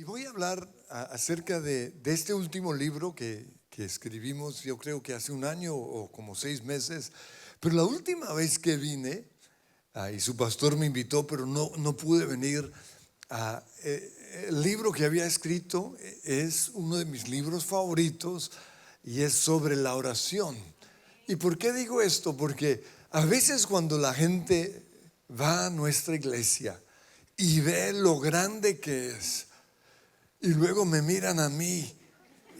voy a hablar acerca de este último libro que escribimos, yo creo que hace un año o como 6 meses. Pero la última vez que vine, y su pastor me invitó, pero no pude venir. El libro que había escrito es uno de mis libros favoritos y es sobre la oración. ¿Y por qué digo esto? Porque a veces cuando la gente va a nuestra iglesia y ve lo grande que es, y luego me miran a mí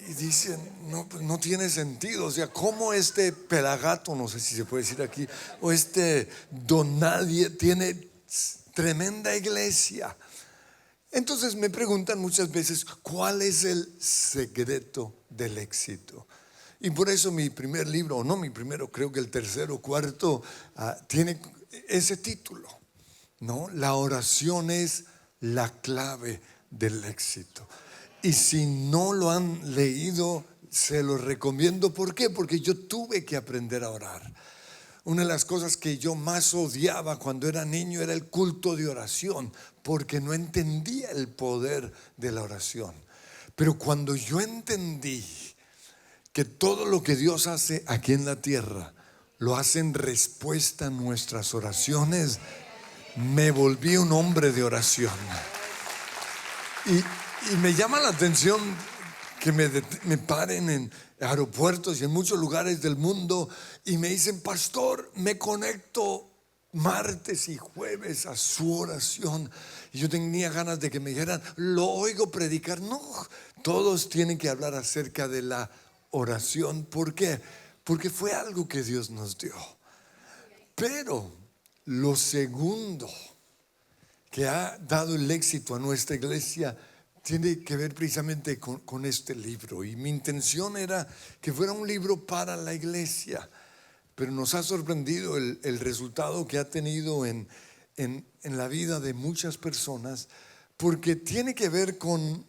y dicen, no, pues no tiene sentido. O sea, ¿cómo este pelagato, no sé si se puede decir aquí, o este don nadie tiene tremenda iglesia? Entonces me preguntan muchas veces, ¿cuál es el secreto del éxito? Y por eso mi primer libro, o no mi primero, creo que el tercero o cuarto, tiene ese título, ¿no? La oración es la clave del éxito. Y si no lo han leído, se lo recomiendo. ¿Por qué? Porque yo tuve que aprender a orar. Una de las cosas que yo más odiaba cuando era niño era el culto de oración, porque no entendía el poder de la oración. Pero cuando yo entendí que todo lo que Dios hace aquí en la tierra lo hace en respuesta a nuestras oraciones, me volví un hombre de oración. Y me llama la atención que me paren en aeropuertos y en muchos lugares del mundo y me dicen, pastor, me conecto martes y jueves a su oración. Y yo tenía ganas de que me dijeran, lo oigo predicar. No, todos tienen que hablar acerca de la oración. ¿Por qué? Porque fue algo que Dios nos dio. Pero lo segundo que ha dado el éxito a nuestra iglesia tiene que ver precisamente con este libro. Y mi intención era que fuera un libro para la iglesia, pero nos ha sorprendido el resultado que ha tenido en la vida de muchas personas, porque tiene que ver con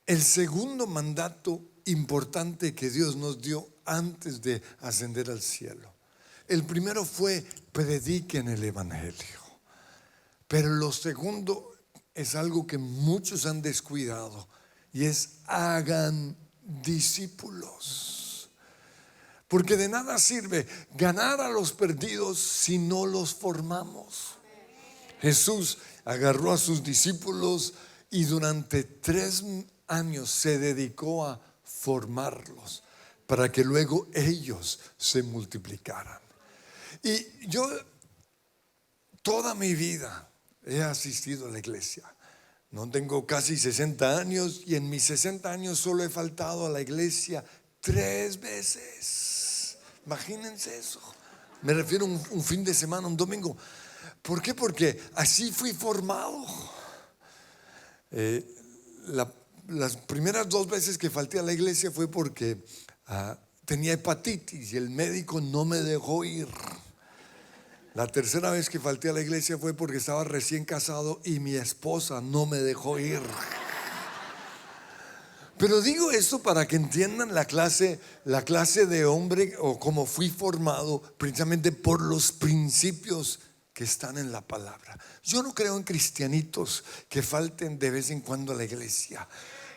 el segundo mandato importante que Dios nos dio antes de ascender al cielo. El primero fue: prediquen el evangelio. Pero lo segundo es algo que muchos han descuidado, y es: hagan discípulos. Porque de nada sirve ganar a los perdidos si no los formamos. Jesús agarró a sus discípulos y durante 3 años se dedicó a formarlos para que luego ellos se multiplicaran. Y yo toda mi vida he asistido a la iglesia. No tengo casi 60 años y en mis 60 años solo he faltado a la iglesia 3 veces. Imagínense eso. Me refiero a un fin de semana, un domingo. ¿Por qué? Porque así fui formado. Las primeras 2 veces que falté a la iglesia fue porque tenía hepatitis y el médico no me dejó ir. La tercera vez que falté a la iglesia fue porque estaba recién casado y mi esposa no me dejó ir. Pero digo esto para que entiendan la clase de hombre, o cómo fui formado, precisamente por los principios que están en la palabra. Yo no creo en cristianitos que falten de vez en cuando a la iglesia.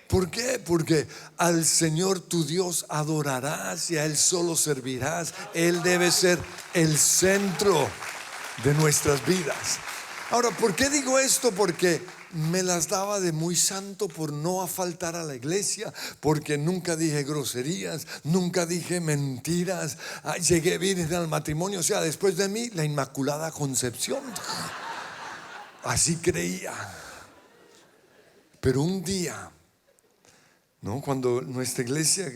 ¿Por qué? Porque al Señor tu Dios adorarás y a Él solo servirás. Él debe ser el centro de nuestras vidas. Ahora, ¿por qué digo esto? Porque me las daba de muy santo por no faltar a la iglesia, porque nunca dije groserías, nunca dije mentiras, llegué virgen al matrimonio. O sea, después de mí, la Inmaculada Concepción. Así creía. Pero un día, ¿no? Cuando nuestra iglesia,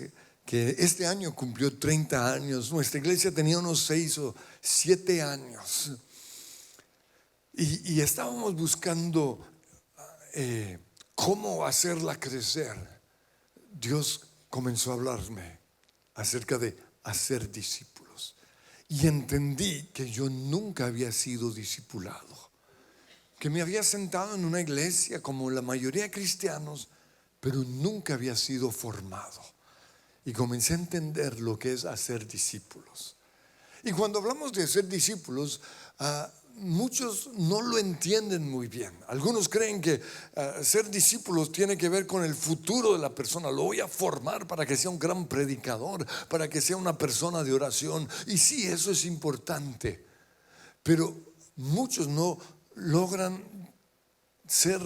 que este año cumplió 30 años, nuestra iglesia tenía unos 6 o 7 años. Y estábamos buscando cómo hacerla crecer. Dios comenzó a hablarme acerca de hacer discípulos. Y entendí que yo nunca había sido discipulado, que me había sentado en una iglesia como la mayoría de cristianos, pero nunca había sido formado. Y comencé a entender lo que es hacer discípulos. Y cuando hablamos de hacer discípulos, muchos no lo entienden muy bien. Algunos creen que ser discípulos tiene que ver con el futuro de la persona. Lo voy a formar para que sea un gran predicador, para que sea una persona de oración. Y sí, eso es importante. Pero muchos no logran ser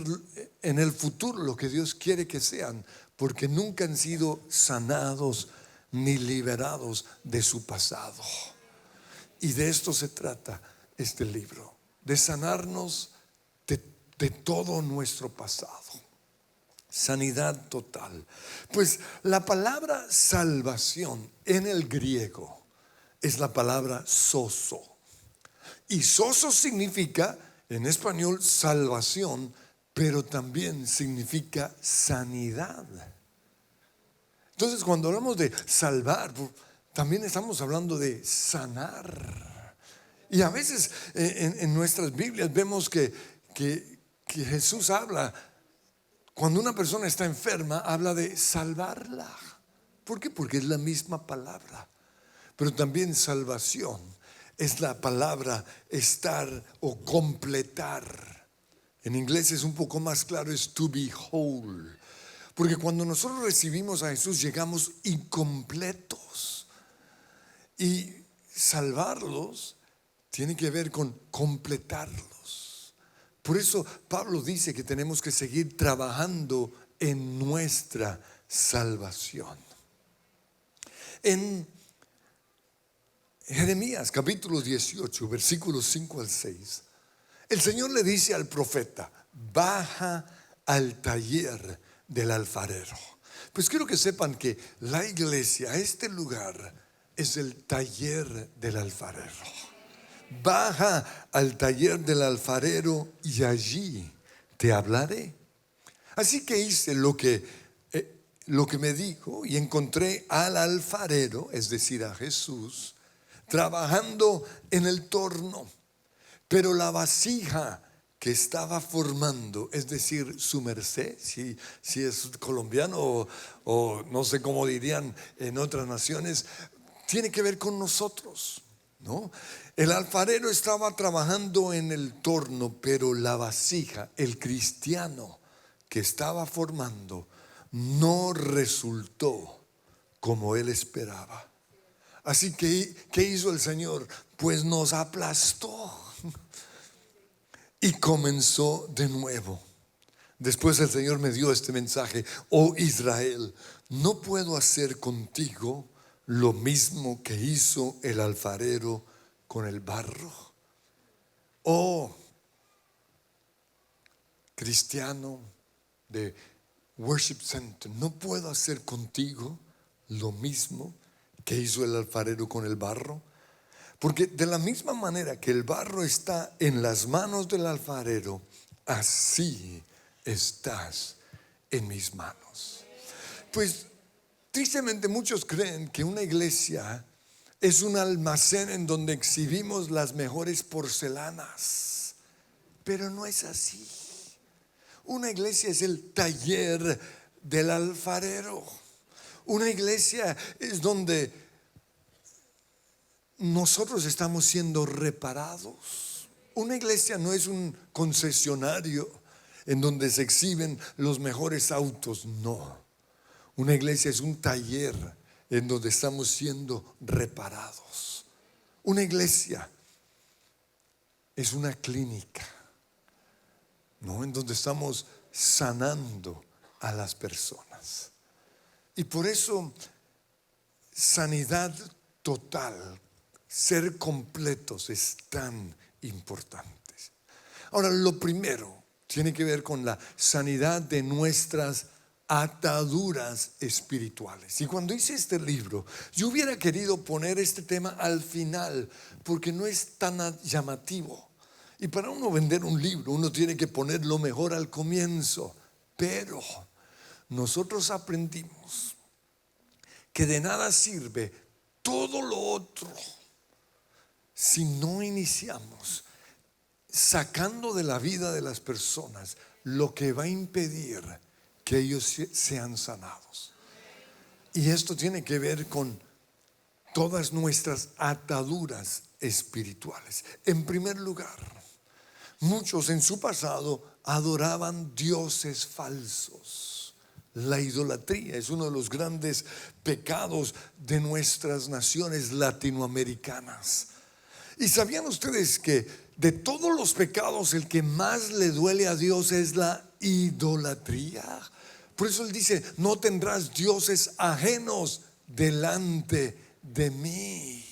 en el futuro lo que Dios quiere que sean, porque nunca han sido sanados ni liberados de su pasado. Y de esto se trata este libro, de sanarnos de todo nuestro pasado. Sanidad total. Pues la palabra salvación en el griego es la palabra sozo. Y sozo significa en español salvación, pero también significa sanidad. Entonces, cuando hablamos de salvar, también estamos hablando de sanar. Y a veces en nuestras Biblias vemos que Jesús habla, cuando una persona está enferma, habla de salvarla. ¿Por qué? Porque es la misma palabra. Pero también salvación es la palabra estar o completar. En inglés es un poco más claro, es to be whole. Porque cuando nosotros recibimos a Jesús llegamos incompletos. Y salvarlos tiene que ver con completarlos. Por eso Pablo dice que tenemos que seguir trabajando en nuestra salvación. En Jeremías capítulo 18, versículos 5 al 6, el Señor le dice al profeta: baja al taller del alfarero. Pues quiero que sepan que la iglesia, este lugar, es el taller del alfarero. Baja al taller del alfarero y allí te hablaré. Así que hice lo que me dijo y encontré al alfarero, es decir, a Jesús, trabajando en el torno. Pero la vasija que estaba formando, es decir, su merced, si es colombiano o no sé cómo dirían en otras naciones, tiene que ver con nosotros, ¿no? El alfarero estaba trabajando en el torno, pero la vasija, el cristiano que estaba formando, no resultó como él esperaba. Así que, ¿qué hizo el Señor? Pues nos aplastó y comenzó de nuevo. Después el Señor me dio este mensaje: oh Israel, no puedo hacer contigo lo mismo que hizo el alfarero con el barro. Oh cristiano de Worship Center, no puedo hacer contigo lo mismo que hizo el alfarero con el barro. Porque de la misma manera que el barro está en las manos del alfarero, así estás en mis manos. Pues tristemente muchos creen que una iglesia es un almacén en donde exhibimos las mejores porcelanas, pero no es así. Una iglesia es el taller del alfarero. Una iglesia es donde nosotros estamos siendo reparados. Una iglesia no es un concesionario en donde se exhiben los mejores autos, no. Una iglesia es un taller en donde estamos siendo reparados. Una iglesia es una clínica, ¿no? En donde estamos sanando a las personas. Y por eso, sanidad total, ser completos es tan importante. Ahora, lo primero tiene que ver con la sanidad de nuestras ataduras espirituales. Y cuando hice este libro, yo hubiera querido poner este tema al final, porque no es tan llamativo. Y para uno vender un libro, uno tiene que poner lo mejor al comienzo. Pero nosotros aprendimos que de nada sirve todo lo otro si no iniciamos sacando de la vida de las personas lo que va a impedir que ellos sean sanados. Y esto tiene que ver con todas nuestras ataduras espirituales. En primer lugar, muchos en su pasado adoraban dioses falsos. La idolatría es uno de los grandes pecados de nuestras naciones latinoamericanas. ¿Y sabían ustedes que de todos los pecados el que más le duele a Dios es la idolatría? Por eso Él dice: no tendrás dioses ajenos delante de mí.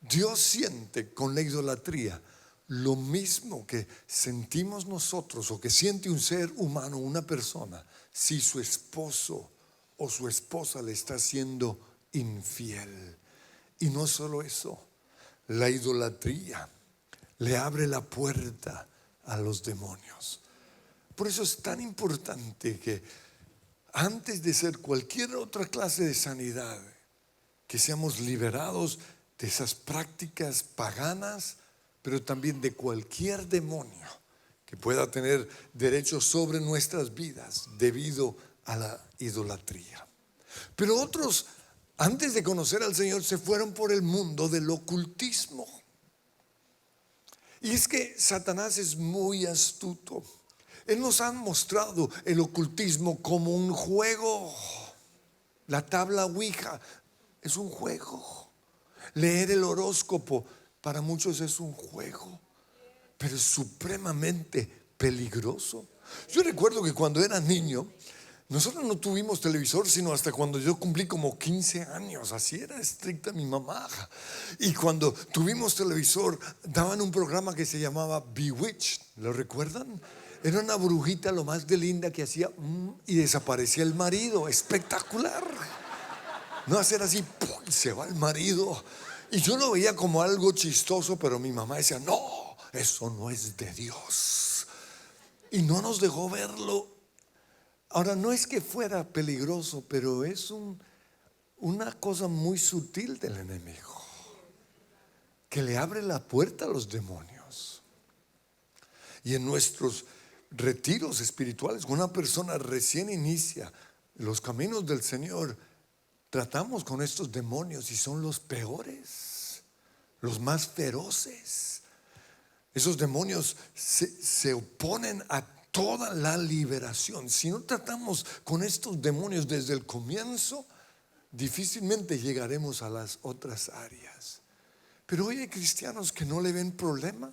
Dios siente con la idolatría lo mismo que sentimos nosotros o que siente un ser humano, una persona, si su esposo o su esposa le está siendo infiel. Y no solo eso, la idolatría le abre la puerta a los demonios. Por eso es tan importante que antes de hacer cualquier otra clase de sanidad, que seamos liberados de esas prácticas paganas, pero también de cualquier demonio que pueda tener derecho sobre nuestras vidas debido a la idolatría. Pero otros, antes de conocer al Señor, se fueron por el mundo del ocultismo. Y es que Satanás es muy astuto. Él nos ha mostrado el ocultismo como un juego. La tabla Ouija es un juego. Leer el horóscopo para muchos es un juego, pero es supremamente peligroso. Yo recuerdo que cuando era niño, nosotros no tuvimos televisor sino hasta cuando yo cumplí como 15 años. Así era estricta mi mamá. Y cuando tuvimos televisor, daban un programa que se llamaba Bewitched. ¿Lo recuerdan? Era una brujita lo más de linda que hacía y desaparecía el marido. Espectacular. No hacer así, ¡pum!, se va el marido. Y yo lo veía como algo chistoso, pero mi mamá decía: no, eso no es de Dios. Y no nos dejó verlo. Ahora, no es que fuera peligroso, pero es una cosa muy sutil del enemigo, que le abre la puerta a los demonios. Y en nuestros retiros espirituales, cuando una persona recién inicia los caminos del Señor, tratamos con estos demonios y son los peores, los más feroces. Esos demonios se oponen a toda la liberación. Si no tratamos con estos demonios desde el comienzo, difícilmente llegaremos a las otras áreas. Pero hoy hay cristianos que no le ven problema.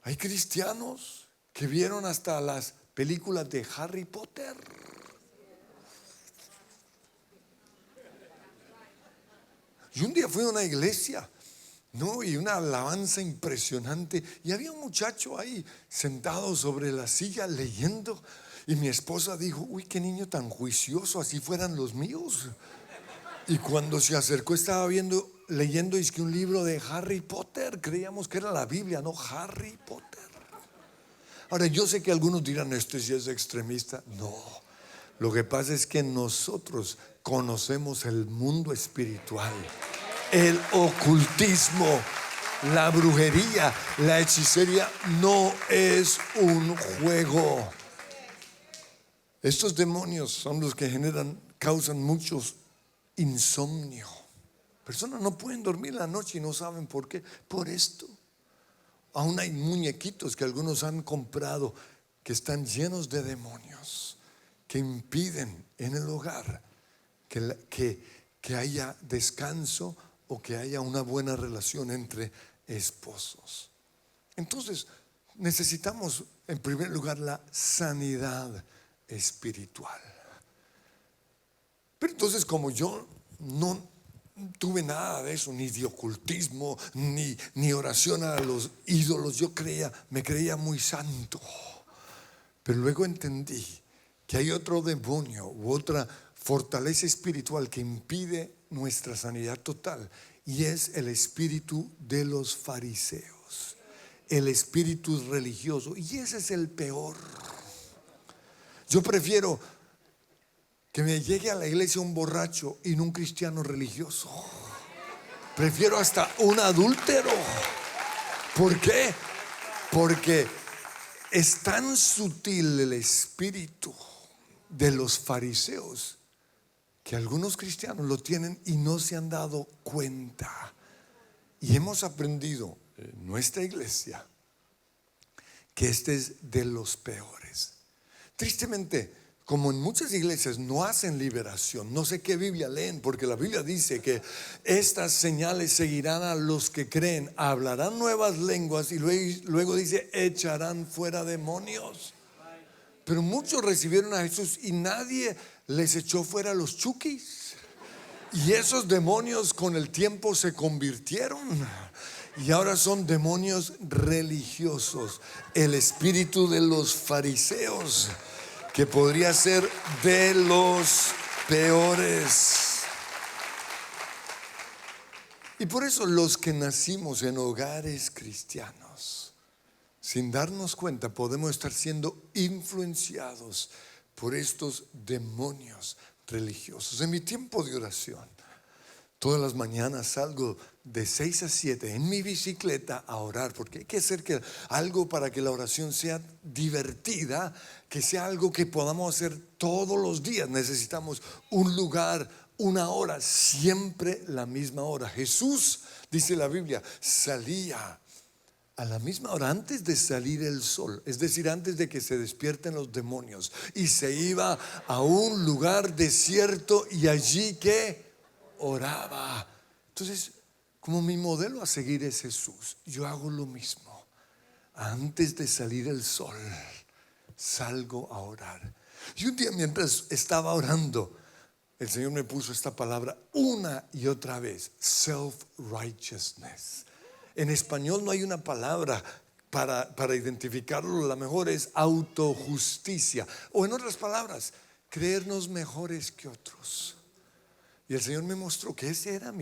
Hay cristianos que vieron hasta las películas de Harry Potter. Y un día fui a una iglesia, ¿no? Y una alabanza impresionante. Y había un muchacho ahí sentado sobre la silla leyendo. Y mi esposa dijo: uy, qué niño tan juicioso, así fueran los míos. Y cuando se acercó estaba leyendo es que un libro de Harry Potter. Creíamos que era la Biblia, no Harry Potter. Ahora, yo sé que algunos dirán: este sí es extremista. No, lo que pasa es que nosotros conocemos el mundo espiritual, el ocultismo, la brujería, la hechicería no es un juego. Estos demonios son los que causan muchos insomnio. Personas no pueden dormir la noche y no saben por qué. Por esto. Aún hay muñequitos que algunos han comprado que están llenos de demonios, que impiden en el hogar que haya descanso o que haya una buena relación entre esposos. Entonces necesitamos en primer lugar la sanidad espiritual. Pero entonces, como yo no tuve nada de eso, ni de ocultismo, ni oración a los ídolos, me creía muy santo. Pero luego entendí que hay otro demonio u otra fortaleza espiritual que impide nuestra sanidad total, y es el espíritu de los fariseos, el espíritu religioso. Y ese es el peor. Yo prefiero que me llegue a la iglesia un borracho y no un cristiano religioso. Prefiero hasta un adúltero. ¿Por qué? Porque es tan sutil el espíritu de los fariseos que algunos cristianos lo tienen y no se han dado cuenta. Y hemos aprendido en nuestra iglesia que este es de los peores. Tristemente, como en muchas iglesias no hacen liberación, no sé qué Biblia leen, porque la Biblia dice que estas señales seguirán a los que creen, hablarán nuevas lenguas y luego dice, echarán fuera demonios. Pero muchos recibieron a Jesús y nadie les echó fuera los chukis. Y esos demonios con el tiempo se convirtieron y ahora son demonios religiosos. El espíritu de los fariseos, que podría ser de los peores. Y por eso los que nacimos en hogares cristianos, sin darnos cuenta, podemos estar siendo influenciados por estos demonios religiosos. En mi tiempo de oración, todas las mañanas salgo de 6 a 7 en mi bicicleta a orar, porque hay que hacer algo para que la oración sea divertida, que sea algo que podamos hacer todos los días. Necesitamos un lugar, una hora, siempre la misma hora. Jesús, dice la Biblia, salía a la misma hora antes de salir el sol, es decir, antes de que se despierten los demonios, y se iba a un lugar desierto y allí que oraba. Entonces, como mi modelo a seguir es Jesús, yo hago lo mismo. Antes de salir el sol, salgo a orar. Y un día, mientras estaba orando, el Señor me puso esta palabra una y otra vez: self-righteousness. En español no hay una palabra para identificarlo. La mejor es autojusticia, o en otras palabras, creernos mejores que otros. Y el Señor me mostró que esa era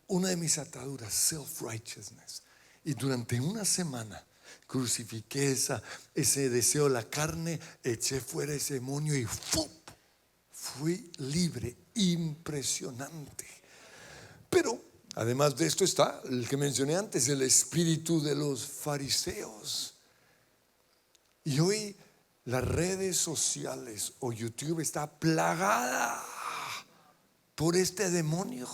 una de mis ataduras, self-righteousness. Y durante una semana crucifiqué ese deseo de la carne, eché fuera ese demonio y ¡fup! Fui libre. Impresionante. Pero además de esto está el que mencioné antes, el espíritu de los fariseos. Y hoy las redes sociales o YouTube está plagada por este demonio.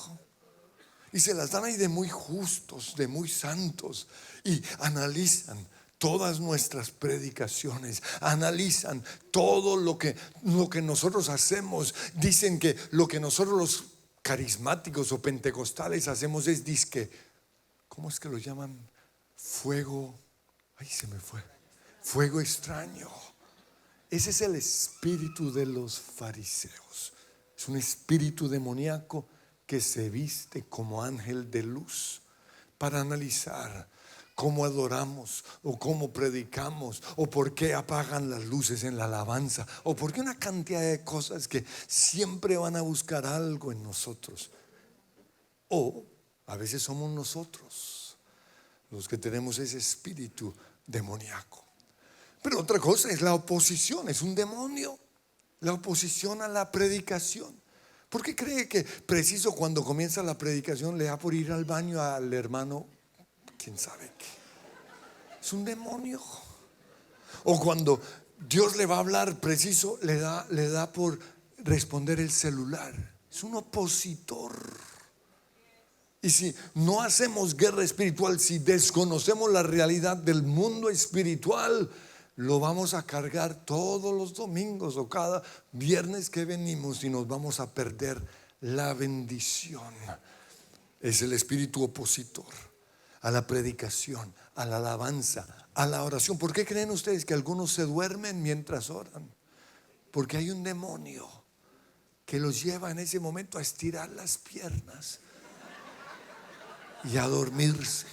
Y se las dan ahí de muy justos, de muy santos, y analizan todas nuestras predicaciones, analizan todo lo que nosotros hacemos. Dicen que lo que nosotros los carismáticos o pentecostales hacemos es disque, ¿cómo es que lo llaman? Fuego, ay, se me fue, fuego extraño. Ese es el espíritu de los fariseos. Es un espíritu demoníaco que se viste como ángel de luz para analizar cómo adoramos o cómo predicamos o por qué apagan las luces en la alabanza o por qué una cantidad de cosas que siempre van a buscar algo en nosotros. O a veces somos nosotros los que tenemos ese espíritu demoníaco. Pero otra cosa es la oposición, es un demonio. La oposición a la predicación. ¿Por qué cree que preciso cuando comienza la predicación le da por ir al baño al hermano? ¿Quién sabe qué? Es un demonio. O cuando Dios le va a hablar, preciso le da por responder el celular. Es un opositor. Y si no hacemos guerra espiritual, si desconocemos la realidad del mundo espiritual, lo vamos a cargar todos los domingos o cada viernes que venimos y nos vamos a perder la bendición. Es el espíritu opositor a la predicación, a la alabanza, a la oración. ¿Por qué creen ustedes que algunos se duermen mientras oran? Porque hay un demonio que los lleva en ese momento a estirar las piernas y a dormirse.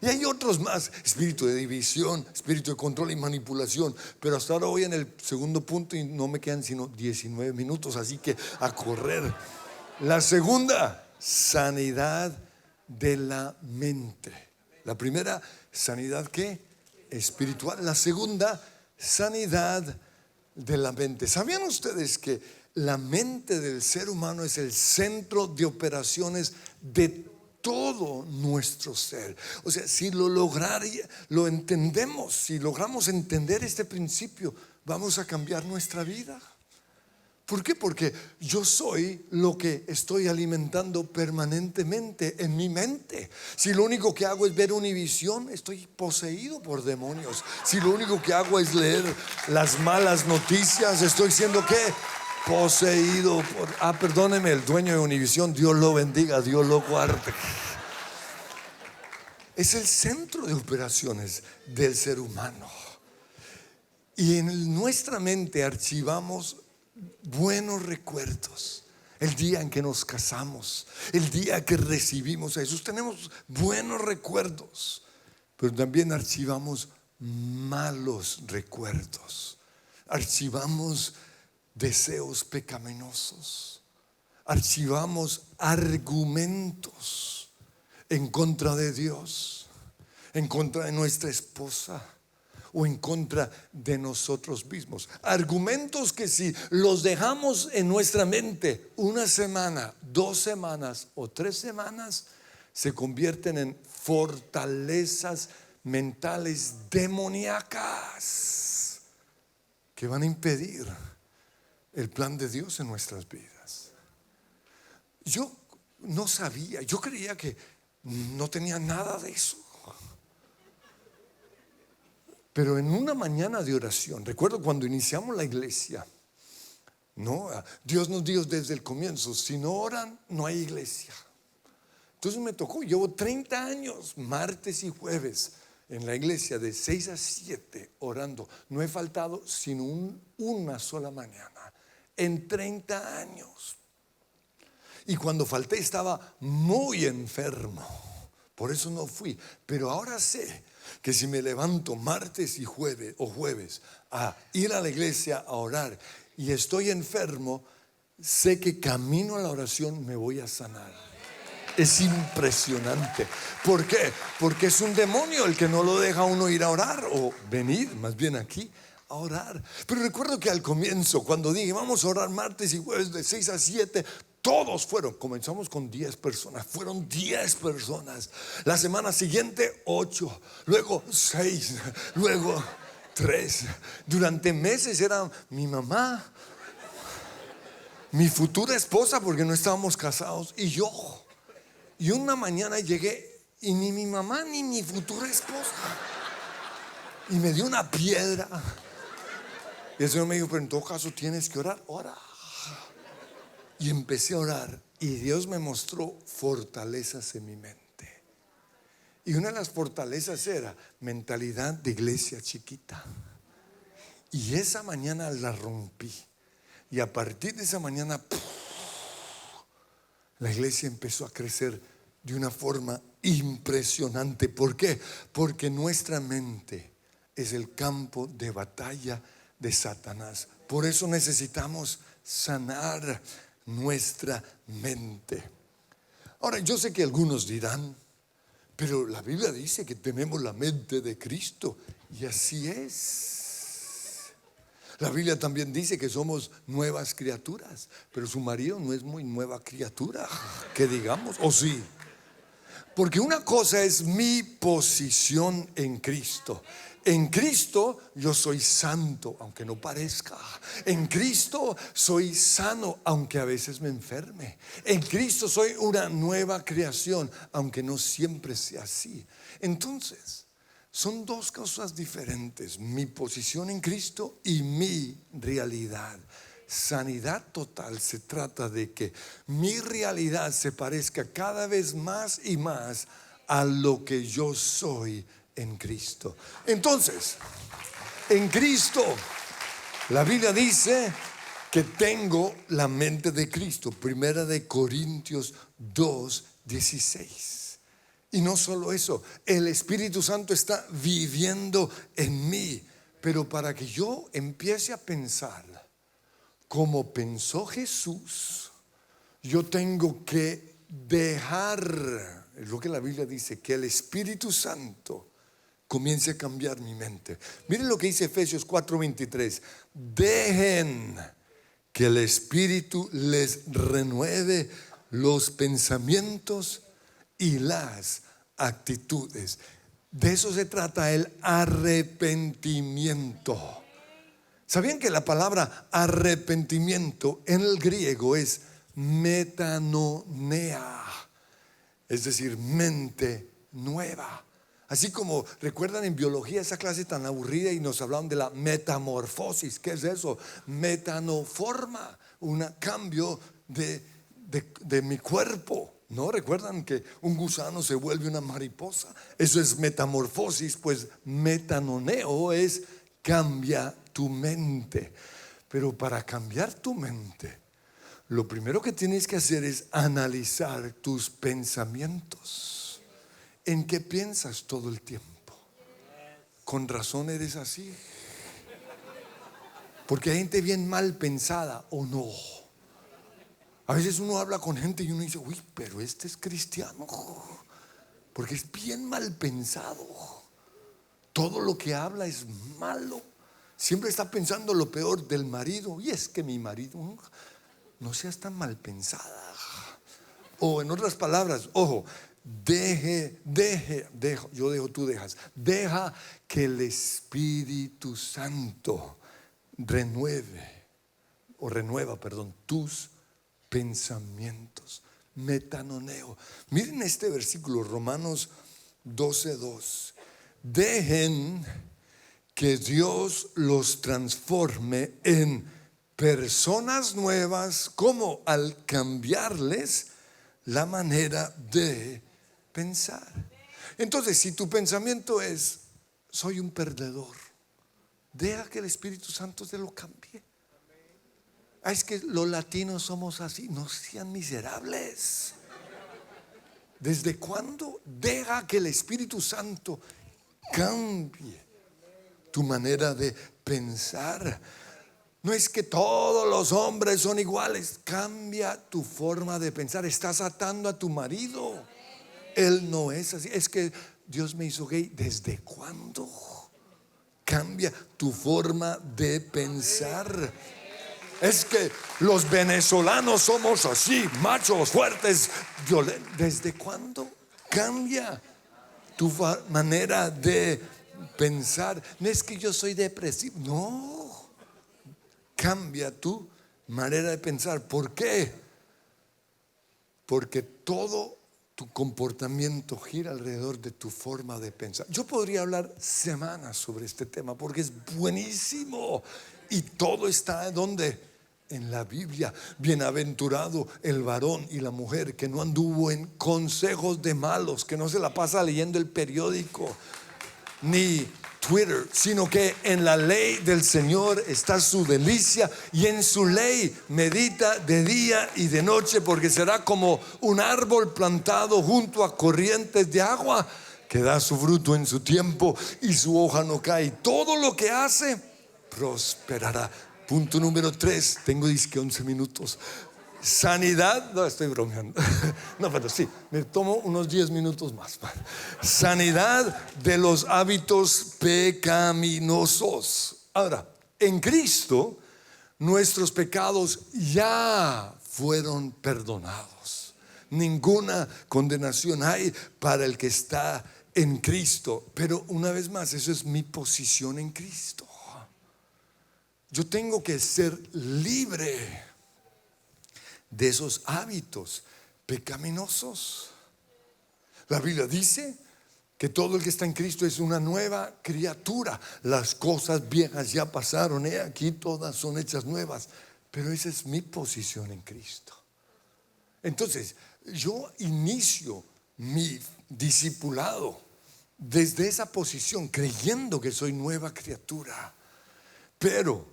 Y hay otros más: espíritu de división, espíritu de control y manipulación. Pero hasta ahora voy en el segundo punto y no me quedan sino 19 minutos, así que a correr. La segunda, sanidad de la mente. La primera, sanidad ¿qué? Espiritual. La segunda, sanidad de la mente. ¿Sabían ustedes que la mente del ser humano es el centro de operaciones de todo nuestro ser? O sea, si lo entendemos, si logramos entender este principio, vamos a cambiar nuestra vida. ¿Por qué? Porque yo soy lo que estoy alimentando permanentemente en mi mente. Si lo único que hago es ver Univisión, estoy poseído por demonios. Si lo único que hago es leer las malas noticias, estoy siendo ¿qué? Poseído por... perdóneme, el dueño de Univisión, Dios lo bendiga, Dios lo guarde. Es el centro de operaciones del ser humano. Y en nuestra mente archivamos buenos recuerdos. El día en que nos casamos, el día que recibimos a Jesús, tenemos buenos recuerdos. Pero también archivamos malos recuerdos. Archivamos deseos pecaminosos. Archivamos argumentos en contra de Dios, en contra de nuestra esposa o en contra de nosotros mismos. Argumentos que si los dejamos en nuestra mente una semana, 2 semanas o 3 semanas, se convierten en fortalezas mentales demoníacas que van a impedir el plan de Dios en nuestras vidas. Yo no sabía, yo creía que no tenía nada de eso. Pero en una mañana de oración, recuerdo cuando iniciamos la iglesia, ¿no? Dios nos dijo desde el comienzo: si no oran, no hay iglesia. Entonces me tocó, llevo 30 años, martes y jueves, en la iglesia de 6 a 7 orando. No he faltado sino una sola mañana en 30 años. Y cuando falté estaba muy enfermo, por eso no fui. Pero ahora sé que si me levanto martes y jueves a ir a la iglesia a orar y estoy enfermo, sé que camino a la oración me voy a sanar. Es impresionante. ¿Por qué? Porque es un demonio el que no lo deja a uno ir a orar, o venir más bien aquí a orar. Pero recuerdo que al comienzo, cuando dije vamos a orar martes y jueves de 6 a 7, todos fueron. Comenzamos con 10 personas, fueron 10 personas. La semana siguiente 8, luego 6, luego 3. Durante meses era mi mamá, mi futura esposa, porque no estábamos casados, y yo. Y una mañana llegué y ni mi mamá ni mi futura esposa. Y me dio una piedra. Y el Señor me dijo: pero en todo caso tienes que orar. Ora. Y empecé a orar y Dios me mostró fortalezas en mi mente. Y una de las fortalezas era mentalidad de iglesia chiquita. Y esa mañana la rompí. Y a partir de esa mañana la iglesia empezó a crecer de una forma impresionante. ¿Por qué? Porque nuestra mente es el campo de batalla de Satanás. Por eso necesitamos sanar nuestra mente. Ahora, yo sé que algunos dirán: pero la Biblia dice que tenemos la mente de Cristo. Y así es. La Biblia también dice que somos nuevas criaturas. Pero su marido no es muy nueva criatura, que digamos, ¿o sí? Porque una cosa es mi posición en Cristo. En Cristo yo soy santo, aunque no parezca. En Cristo soy sano, aunque a veces me enferme. En Cristo soy una nueva creación, aunque no siempre sea así. Entonces, son dos cosas diferentes: mi posición en Cristo y mi realidad. Sanidad total se trata de que mi realidad se parezca cada vez más y más a lo que yo soy en Cristo. Entonces, en Cristo, la Biblia dice que tengo la mente de Cristo. Primera de Corintios 2:16. Y no solo eso, el Espíritu Santo está viviendo en mí. Pero para que yo empiece a pensar como pensó Jesús, yo tengo que dejar, es lo que la Biblia dice, que el Espíritu Santo comience a cambiar mi mente. Miren lo que dice Efesios 4:23. Dejen que el Espíritu les renueve los pensamientos y las actitudes. De eso se trata el arrepentimiento. ¿Sabían que la palabra arrepentimiento en el griego es metanonea? Es decir, mente nueva. Así como recuerdan en biología esa clase tan aburrida y nos hablaban de la metamorfosis. ¿Qué es eso? Metanoforma, un cambio de mi cuerpo. ¿No? ¿Recuerdan que un gusano se vuelve una mariposa? Eso es metamorfosis. Pues metanoneo es cambia tu mente. Pero para cambiar tu mente, lo primero que tienes que hacer es analizar tus pensamientos. ¿En qué piensas todo el tiempo? ¿Con razón eres así? Porque hay gente bien mal pensada, ¿o no? A veces uno habla con gente y uno dice, uy, pero este es cristiano, porque es bien mal pensado. Todo lo que habla es malo. Siempre está pensando lo peor del marido. Y es que mi marido, no seas tan mal pensada. O en otras palabras, ojo, yo dejo, tú dejas. Deja que el Espíritu Santo renueva, tus pensamientos. Metanoneo. Miren este versículo, Romanos 12:2. Dejen que Dios los transforme en personas nuevas, como al cambiarles la manera de pensar. Entonces, si tu pensamiento es soy un perdedor, deja que el Espíritu Santo te lo cambie. Es que los latinos somos así. No sean miserables. ¿Desde cuándo? Deja que el Espíritu Santo cambie tu manera de pensar. No es que todos los hombres son iguales. Cambia tu forma de pensar. Estás atando a tu marido. Él no es así. Es que Dios me hizo gay. ¿Desde cuándo? Cambia tu forma de pensar. Es que los venezolanos somos así, machos, fuertes, violentos. ¿Desde cuándo? Cambia tu manera de pensar. No es que yo soy depresivo. No. Cambia tu manera de pensar. ¿Por qué? Porque todo tu comportamiento gira alrededor de tu forma de pensar. Yo podría hablar semanas sobre este tema porque es buenísimo. Y todo está ¿dónde? En la Biblia. Bienaventurado el varón y la mujer que no anduvo en consejos de malos, que no se la pasa leyendo el periódico ni Twitter, sino que en la ley del Señor está su delicia, y en su ley medita de día y de noche, porque será como un árbol plantado junto a corrientes de agua, que da su fruto en su tiempo y su hoja no cae. Todo lo que hace prosperará. Punto número 3. Tengo 11 minutos. Sanidad, no estoy bromeando. No, pero sí, me tomo unos 10 minutos más. Sanidad de los hábitos pecaminosos. Ahora, en Cristo, nuestros pecados ya fueron perdonados. Ninguna condenación hay para el que está en Cristo. Pero una vez más, eso es mi posición en Cristo. Yo tengo que ser libre de esos hábitos pecaminosos. La Biblia dice que todo el que está en Cristo es una nueva criatura. Las cosas viejas ya pasaron, aquí todas son hechas nuevas. Pero esa es mi posición en Cristo. Entonces, yo inicio mi discipulado desde esa posición, creyendo que soy nueva criatura. Pero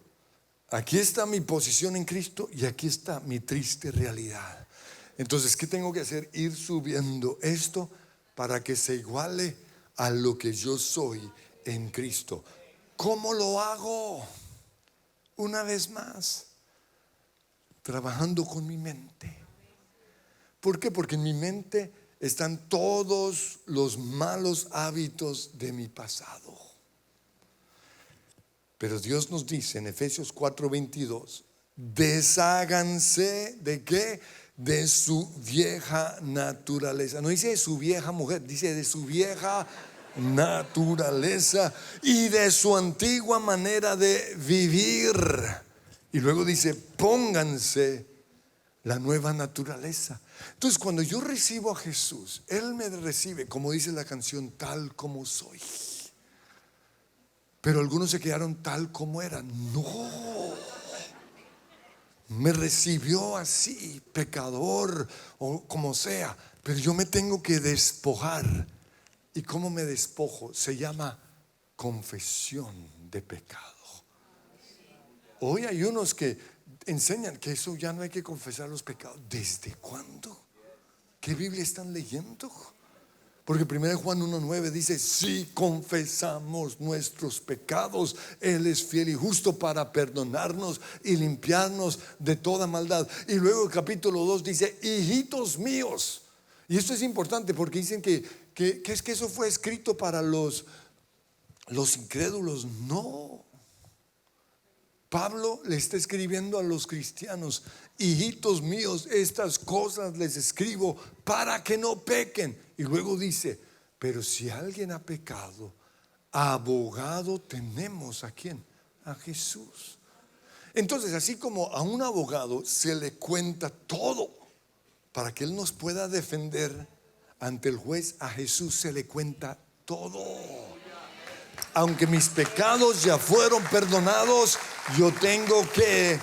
aquí está mi posición en Cristo y aquí está mi triste realidad. Entonces, ¿qué tengo que hacer? Ir subiendo esto para que se iguale a lo que yo soy en Cristo. ¿Cómo lo hago? Una vez más, trabajando con mi mente. ¿Por qué? Porque en mi mente están todos los malos hábitos de mi pasado. Pero Dios nos dice en Efesios 4:22, desháganse ¿de qué? De su vieja naturaleza. No dice de su vieja mujer, dice de su vieja naturaleza y de su antigua manera de vivir. Y luego dice, pónganse la nueva naturaleza. Entonces, cuando yo recibo a Jesús, Él me recibe, como dice la canción, tal como soy. Pero algunos se quedaron tal como eran. No, me recibió así, pecador o como sea, pero yo me tengo que despojar. ¿Y cómo me despojo? Se llama confesión de pecado. Hoy hay unos que enseñan que eso ya no hay que confesar los pecados. ¿Desde cuándo? ¿Qué Biblia están leyendo? Porque 1 Juan 1:9 dice, si confesamos nuestros pecados, Él es fiel y justo para perdonarnos y limpiarnos de toda maldad. Y luego el capítulo 2 dice, hijitos míos. Y esto es importante porque dicen que es que eso fue escrito para los incrédulos. No. Pablo le está escribiendo a los cristianos, hijitos míos, estas cosas les escribo para que no pequen. Y luego dice, pero si alguien ha pecado, abogado tenemos. ¿A quién? A Jesús. Entonces, así como a un abogado se le cuenta todo para que él nos pueda defender ante el juez, a Jesús se le cuenta todo. Aunque mis pecados ya fueron perdonados, yo tengo que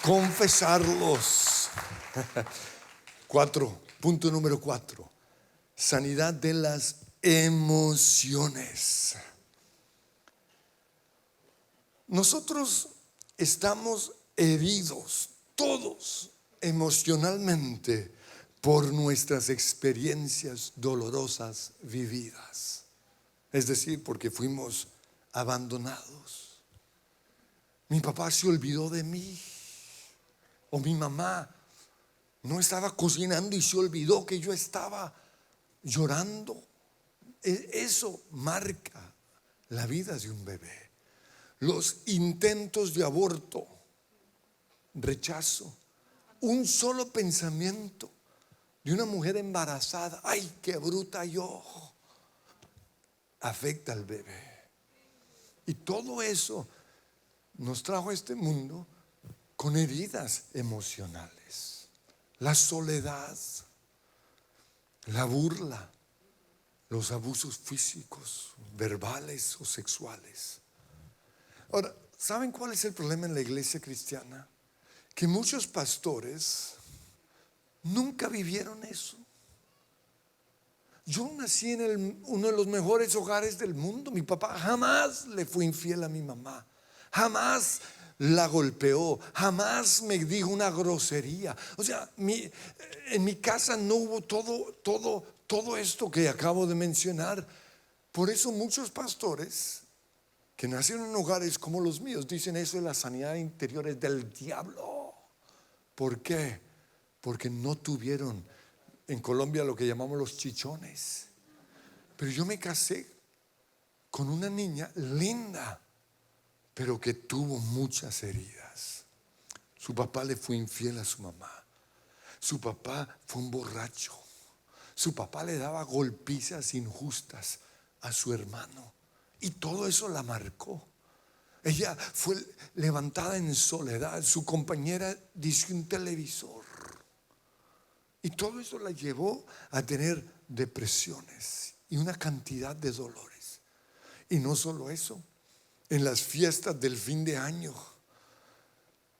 confesarlos. Punto número 4. Sanidad de las emociones. Nosotros estamos heridos, todos, emocionalmente, por nuestras experiencias dolorosas vividas. Es decir, porque fuimos abandonados. Mi papá se olvidó de mí. O mi mamá no estaba cocinando y se olvidó que yo estaba llorando. Eso marca la vida de un bebé. Los intentos de aborto, rechazo, un solo pensamiento de una mujer embarazada, ay, qué bruta yo, afecta al bebé. Y todo eso nos trajo a este mundo con heridas emocionales. La soledad, la burla, los abusos físicos, verbales o sexuales. Ahora, ¿saben cuál es el problema en la iglesia cristiana? Que muchos pastores nunca vivieron eso. Yo nací en uno de los mejores hogares del mundo. Mi papá jamás le fue infiel a mi mamá. Jamás la golpeó. Jamás me dijo una grosería. O sea, en mi casa no hubo todo esto que acabo de mencionar. Por eso muchos pastores que nacieron en hogares como los míos dicen eso de la sanidad interior es del diablo. ¿Por qué? Porque no tuvieron en Colombia lo que llamamos los chichones. Pero yo me casé con una niña linda, pero que tuvo muchas heridas. Su papá le fue infiel a su mamá. Su papá fue un borracho. Su papá le daba golpizas injustas a su hermano. Y todo eso la marcó. Ella fue levantada en soledad. Su compañera dice un televisor. Y todo eso la llevó a tener depresiones y una cantidad de dolores. Y no solo eso, en las fiestas del fin de año,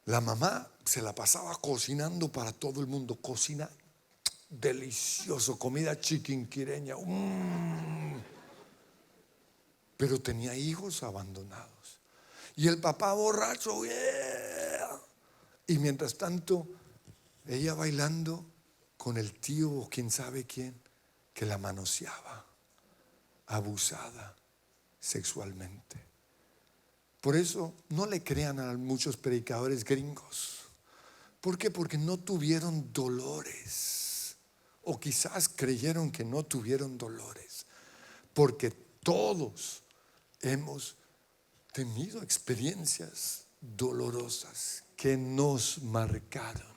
la mamá se la pasaba cocinando para todo el mundo. Cocina delicioso, comida chiquinquireña. Pero tenía hijos abandonados. Y el papá borracho. Yeah. Y mientras tanto, ella bailando con el tío o quién sabe quién que la manoseaba, abusada sexualmente. Por eso no le crean a muchos predicadores gringos. ¿Por qué? Porque no tuvieron dolores. O quizás creyeron que no tuvieron dolores. Porque todos hemos tenido experiencias dolorosas que nos marcaron.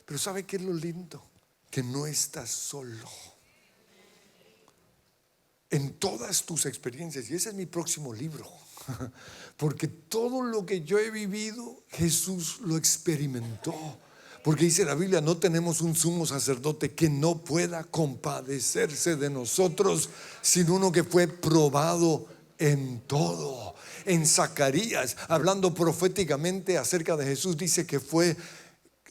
Pero ¿sabe qué es lo lindo? Que no estás solo. en todas tus experiencias. Y ese es mi próximo libro. Porque todo lo que yo he vivido, Jesús lo experimentó. Porque dice la Biblia, no tenemos un sumo sacerdote que no pueda compadecerse de nosotros, sino uno que fue probado en todo. En Zacarías, hablando proféticamente acerca de Jesús, dice que fue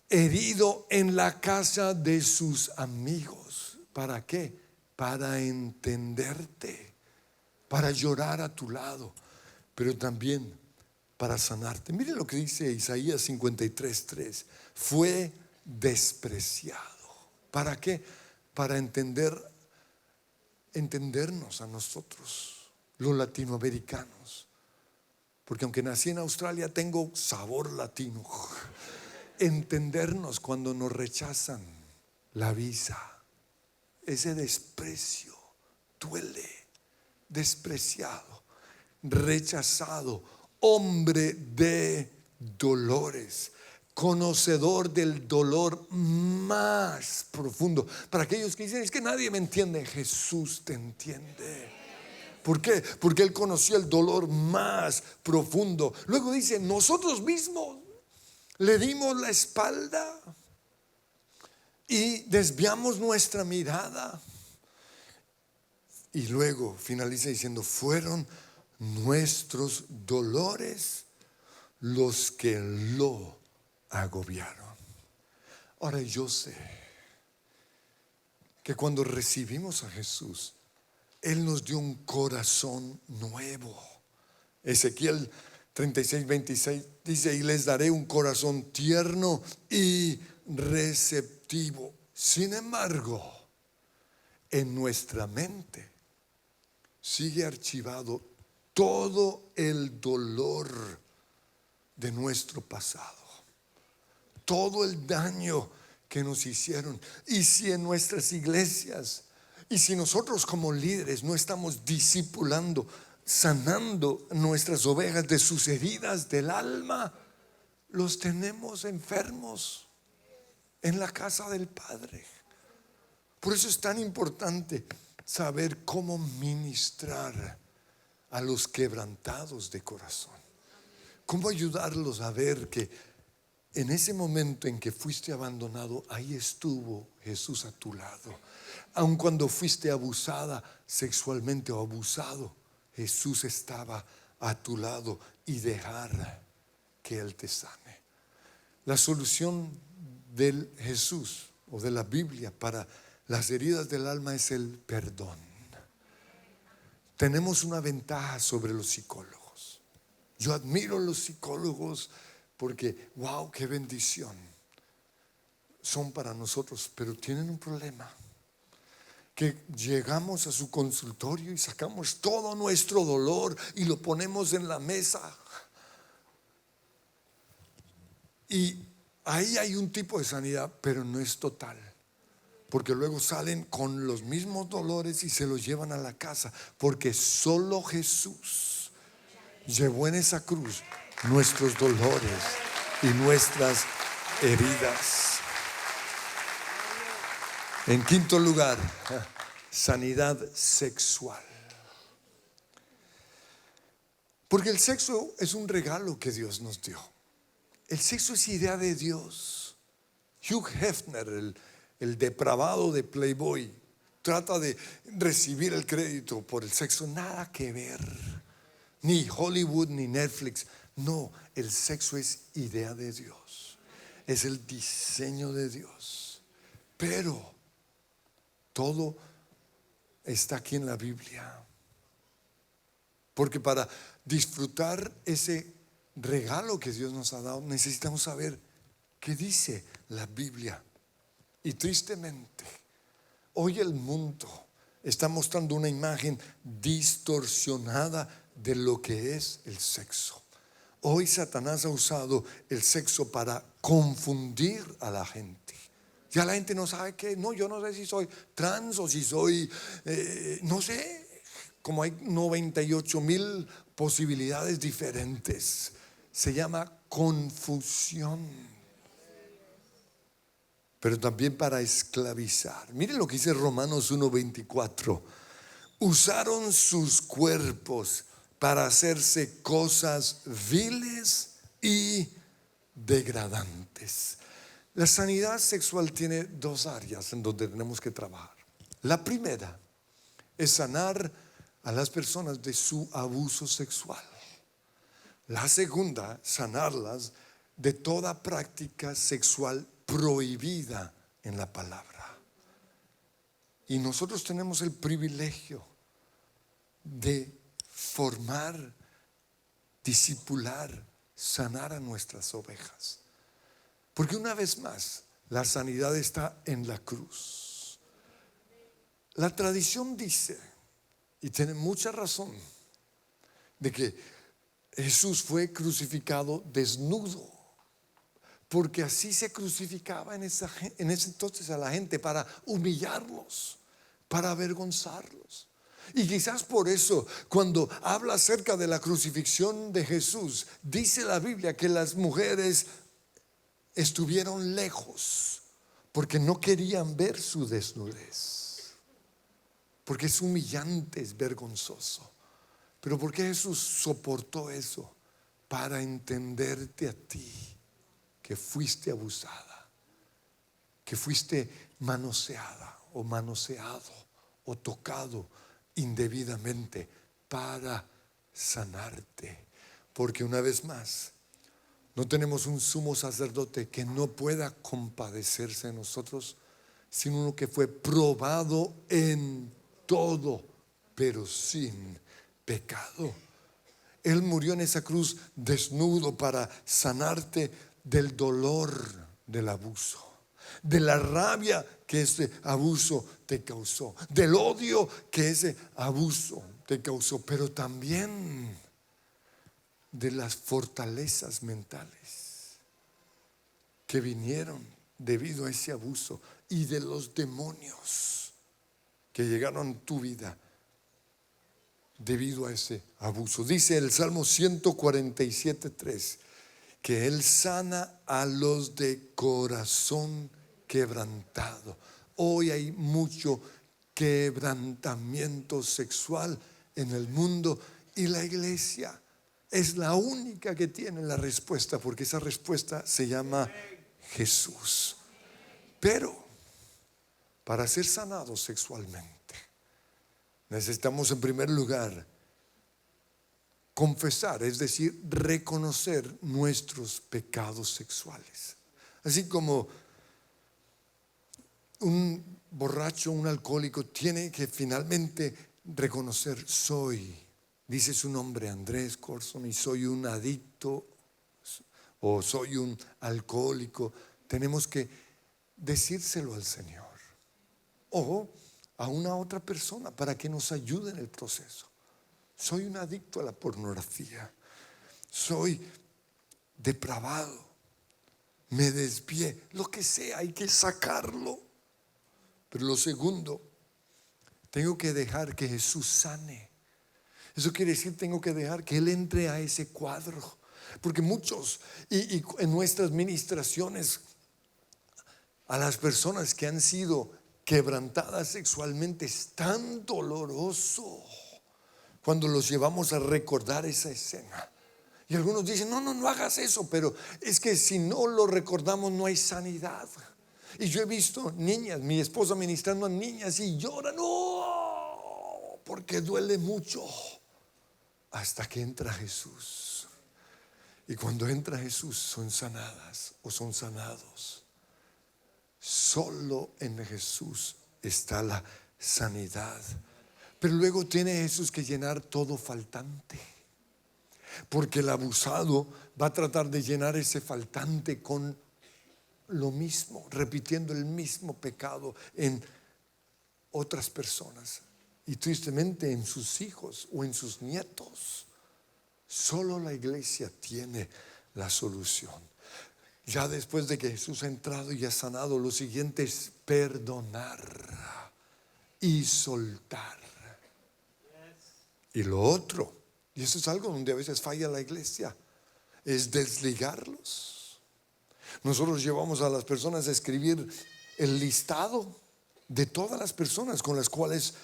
herido en la casa de sus amigos. ¿Para qué? Para entenderte, para llorar a tu lado, pero también para sanarte. Mire lo que dice Isaías 53:3. Fue despreciado. ¿Para qué? Para entendernos a nosotros, los latinoamericanos. Porque aunque nací en Australia, tengo sabor latino. Entendernos cuando nos rechazan la visa. Ese desprecio duele. Despreciado, rechazado, hombre de dolores, conocedor del dolor más profundo. Para aquellos que dicen, es que nadie me entiende, Jesús te entiende. ¿Por qué? Porque Él conoció el dolor más profundo. Luego dice, nosotros mismos le dimos la espalda y desviamos nuestra mirada. Y luego finaliza diciendo, fueron nuestros dolores los que lo agobiaron. Ahora yo sé que cuando recibimos a Jesús, Él nos dio un corazón nuevo. Ezequiel 36:26 dice, y les daré un corazón tierno y receptivo. Sin embargo, en nuestra mente sigue archivado todo el dolor de nuestro pasado, todo el daño que nos hicieron. Y si en nuestras iglesias, y si nosotros como líderes no estamos discipulando, sanando nuestras ovejas de sus heridas del alma, los tenemos enfermos en la casa del Padre. Por eso es tan importante saber cómo ministrar a los quebrantados de corazón. Cómo ayudarlos a ver que en ese momento en que fuiste abandonado, ahí estuvo Jesús a tu lado. Aun cuando fuiste abusada sexualmente o abusado, Jesús estaba a tu lado, y dejar que Él te sane. La solución del Jesús o de la Biblia para las heridas del alma es el perdón. Tenemos una ventaja sobre los psicólogos. Yo admiro a los psicólogos porque, wow, qué bendición son para nosotros, pero tienen un problema. Que llegamos a su consultorio y sacamos todo nuestro dolor y lo ponemos en la mesa. Y ahí hay un tipo de sanidad, pero no es total. Porque luego salen con los mismos dolores y se los llevan a la casa. Porque solo Jesús llevó en esa cruz nuestros dolores y nuestras heridas. En quinto lugar, sanidad sexual. Porque el sexo es un regalo que Dios nos dio. El sexo es idea de Dios. Hugh Hefner, el depravado de Playboy, trata de recibir el crédito por el sexo. Nada que ver. Ni Hollywood ni Netflix. No, el sexo es idea de Dios. Es el diseño de Dios. Pero todo está aquí en la Biblia. Porque para disfrutar ese regalo que Dios nos ha dado, necesitamos saber qué dice la Biblia. Y tristemente, hoy el mundo está mostrando una imagen distorsionada de lo que es el sexo. Hoy Satanás ha usado el sexo para confundir a la gente. Ya la gente no sabe qué. No, yo no sé si soy trans o si soy, no sé. Como hay 98,000 posibilidades diferentes. Se llama confusión. Pero también para esclavizar. Miren lo que dice Romanos 1:24. usaron sus cuerpos para hacerse cosas viles y degradantes. La sanidad sexual tiene dos áreas en donde tenemos que trabajar. La primera es sanar a las personas de su abuso sexual. La segunda, sanarlas de toda práctica sexual prohibida en la palabra. Y nosotros tenemos el privilegio de formar, discipular, sanar a nuestras ovejas. Porque una vez más, la sanidad está en la cruz. La tradición dice, y tiene mucha razón, de que Jesús fue crucificado desnudo, porque así se crucificaba en ese entonces a la gente, para humillarlos, para avergonzarlos. Y quizás por eso, cuando habla acerca de la crucifixión de Jesús, dice la Biblia que las mujeres estuvieron lejos, porque no querían ver su desnudez, porque es humillante, es vergonzoso. Pero ¿por qué Jesús soportó eso? Para entenderte a ti, que fuiste abusada, que fuiste manoseada o manoseado o tocado indebidamente, para sanarte. Porque una vez más, no tenemos un sumo sacerdote que no pueda compadecerse de nosotros, sino uno que fue probado en todo, pero sin pecado. Él murió en esa cruz desnudo para sanarte del dolor del abuso, de la rabia que ese abuso te causó, del odio que ese abuso te causó, pero también de las fortalezas mentales que vinieron debido a ese abuso, y de los demonios que llegaron a tu vida debido a ese abuso. Dice el Salmo 147:3 que Él sana a los de corazón quebrantado. Hoy hay mucho quebrantamiento sexual en el mundo, y la iglesia es la única que tiene la respuesta, porque esa respuesta se llama Jesús. Pero para ser sanados sexualmente, necesitamos en primer lugar confesar, es decir, reconocer nuestros pecados sexuales. Así como un borracho, un alcohólico tiene que finalmente reconocer: dice su nombre, Andrés Corson, y soy un adicto o soy un alcohólico. Tenemos que decírselo al Señor o a una otra persona para que nos ayude en el proceso. Soy un adicto a la pornografía, soy depravado, me desvié, lo que sea, hay que sacarlo. Pero lo segundo, tengo que dejar que Jesús sane. Eso quiere decir, tengo que dejar que Él entre a ese cuadro. Porque muchos, y en nuestras ministraciones, a las personas que han sido quebrantadas sexualmente, es tan doloroso cuando los llevamos a recordar esa escena. Y algunos dicen: no hagas eso, pero es que si no lo recordamos no hay sanidad. Y yo he visto niñas, mi esposa ministrando a niñas, y lloran, porque duele mucho, hasta que entra Jesús. Y cuando entra Jesús son sanadas o son sanados. Solo en Jesús está la sanidad. Pero luego tiene Jesús que llenar todo faltante, porque el abusado va a tratar de llenar ese faltante con lo mismo, repitiendo el mismo pecado en otras personas, y tristemente en sus hijos o en sus nietos. Solo la iglesia tiene la solución. Ya después de que Jesús ha entrado y ha sanado, lo siguiente es perdonar y soltar. Y lo otro, y eso es algo donde a veces falla la iglesia, es desligarlos. Nosotros llevamos a las personas a escribir el listado de todas las personas con las cuales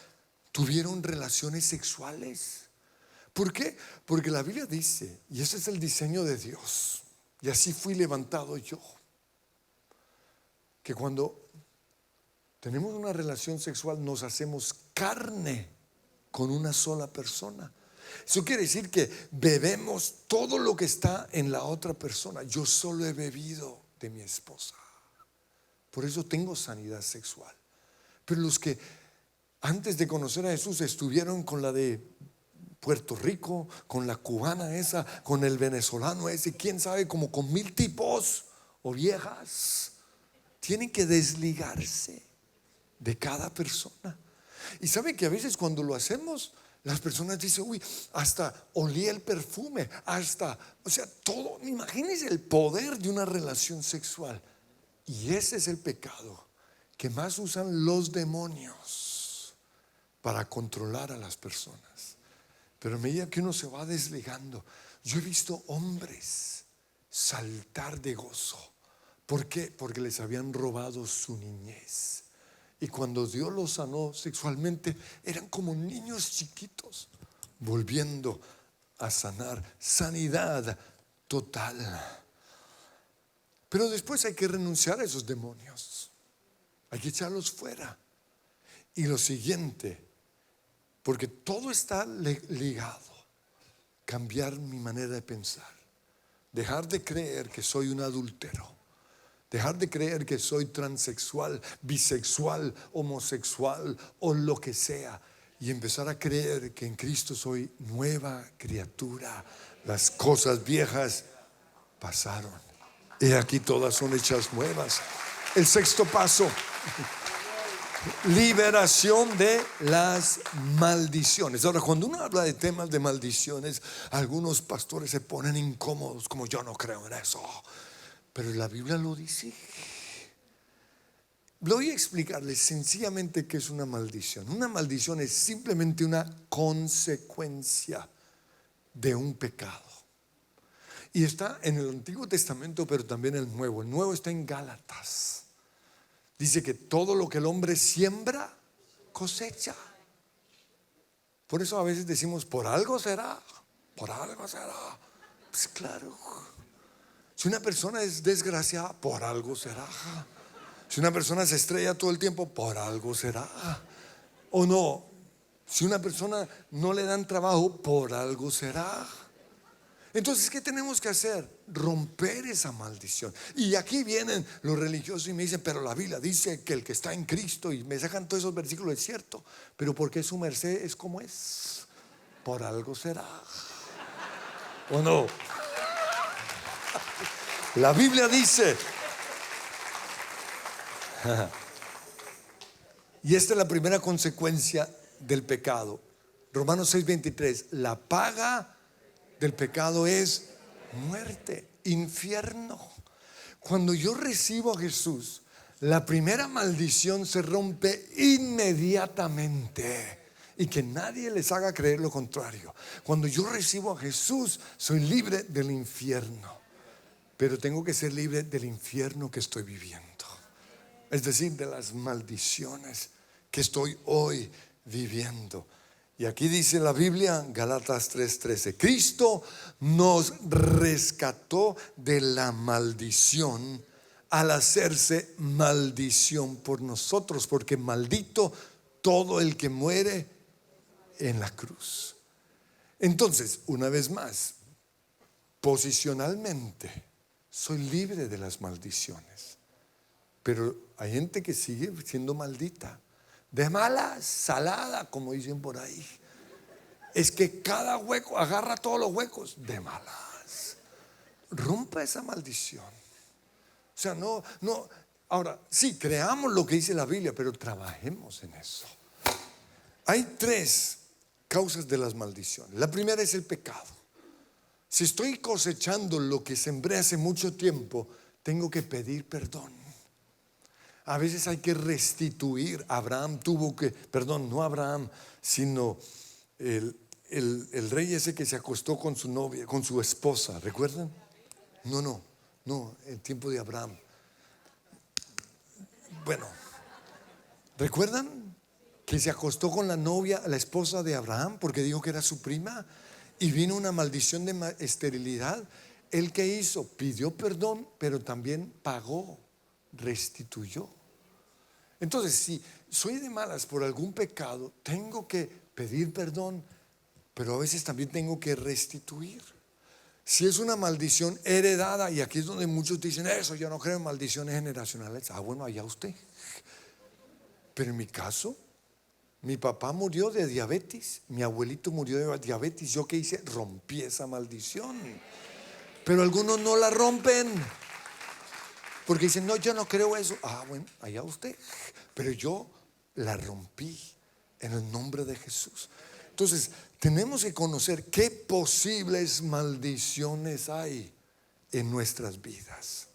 tuvieron relaciones sexuales. ¿Por qué? Porque la Biblia dice, y ese es el diseño de Dios, y así fui levantado yo, que cuando tenemos una relación sexual nos hacemos carne con una sola persona. Eso quiere decir que bebemos todo lo que está en la otra persona. Yo solo he bebido de mi esposa, por eso tengo sanidad sexual. Pero los que antes de conocer a Jesús estuvieron con la de Puerto Rico, con la cubana esa, con el venezolano ese, quién sabe, como con 1000 tipos o viejas, tienen que desligarse de cada persona. Y sabe que a veces cuando lo hacemos, las personas dicen, uy, hasta olía el perfume, hasta, o sea, todo. Imagínense el poder de una relación sexual. Y ese es el pecado que más usan los demonios para controlar a las personas. Pero a medida que uno se va desligando, yo he visto hombres saltar de gozo. ¿Por qué? Porque les habían robado su niñez. Y cuando Dios los sanó sexualmente, eran como niños chiquitos, volviendo a sanar. Sanidad total. Pero después hay que renunciar a esos demonios. Hay que echarlos fuera. Y lo siguiente, porque todo está ligado, cambiar mi manera de pensar. Dejar de creer que soy un adúltero. Dejar de creer que soy transexual, bisexual, homosexual o lo que sea. Y empezar a creer que en Cristo soy nueva criatura. Las cosas viejas pasaron. Y aquí todas son hechas nuevas. El sexto paso. Liberación de las maldiciones. Ahora, cuando uno habla de temas de maldiciones, algunos pastores se ponen incómodos, como yo no creo en eso. Pero la Biblia lo dice. Voy a explicarles sencillamente qué es una maldición. Una maldición es simplemente una consecuencia de un pecado. Y está en el Antiguo Testamento, pero también en el Nuevo. El Nuevo está en Gálatas. Dice que todo lo que el hombre siembra, cosecha. Por eso a veces decimos, por algo será, por algo será. Pues claro. Si una persona es desgraciada, por algo será. Si una persona se estrella todo el tiempo, por algo será. O no. Si una persona no le dan trabajo, por algo será. Entonces, ¿qué tenemos que hacer? Romper esa maldición. Y aquí vienen los religiosos y me dicen, pero la Biblia dice que el que está en Cristo, y me sacan todos esos versículos, es cierto, pero ¿por qué su merced es como es? Por algo será. ¿O no? La Biblia dice, y esta es la primera consecuencia del pecado. Romanos 6:23, la paga del pecado es muerte, infierno. Cuando yo recibo a Jesús, la primera maldición se rompe inmediatamente. Y que nadie les haga creer lo contrario. Cuando yo recibo a Jesús, soy libre del infierno. Pero tengo que ser libre del infierno que estoy viviendo. Es decir, de las maldiciones que estoy hoy viviendo. Y aquí dice la Biblia, Gálatas 3:13, Cristo nos rescató de la maldición al hacerse maldición por nosotros, porque maldito todo el que muere en la cruz. Entonces, una vez más, posicionalmente, soy libre de las maldiciones. Pero hay gente que sigue siendo maldita. De mala salada, como dicen por ahí. Es que cada hueco agarra todos los huecos. De malas. Rompa esa maldición. O sea, no. Ahora, sí, creamos lo que dice la Biblia, pero trabajemos en eso. Hay 3 causas de las maldiciones. La primera es el pecado. Si estoy cosechando lo que sembré hace mucho tiempo, tengo que pedir perdón. A veces hay que restituir. Abraham tuvo que, perdón, no Abraham, sino el rey ese que se acostó con su novia, con su esposa, ¿recuerdan? No, el tiempo de Abraham. Bueno, ¿recuerdan? que se acostó con la novia, la esposa de Abraham, porque dijo que era su prima, y vino una maldición de esterilidad. ¿Él qué hizo? Pidió perdón, pero también pagó, restituyó. Entonces, si soy de malas por algún pecado, tengo que pedir perdón, pero a veces también tengo que restituir. Si es una maldición heredada, y aquí es donde muchos dicen eso, yo no creo en maldiciones generacionales. Bueno, allá usted. Pero en mi caso, mi papá murió de diabetes, mi abuelito murió de diabetes. ¿Yo qué hice? Rompí esa maldición. Pero algunos no la rompen, porque dicen, no, yo no creo eso. Bueno, allá usted. Pero yo la rompí en el nombre de Jesús. Entonces, tenemos que conocer qué posibles maldiciones hay en nuestras vidas.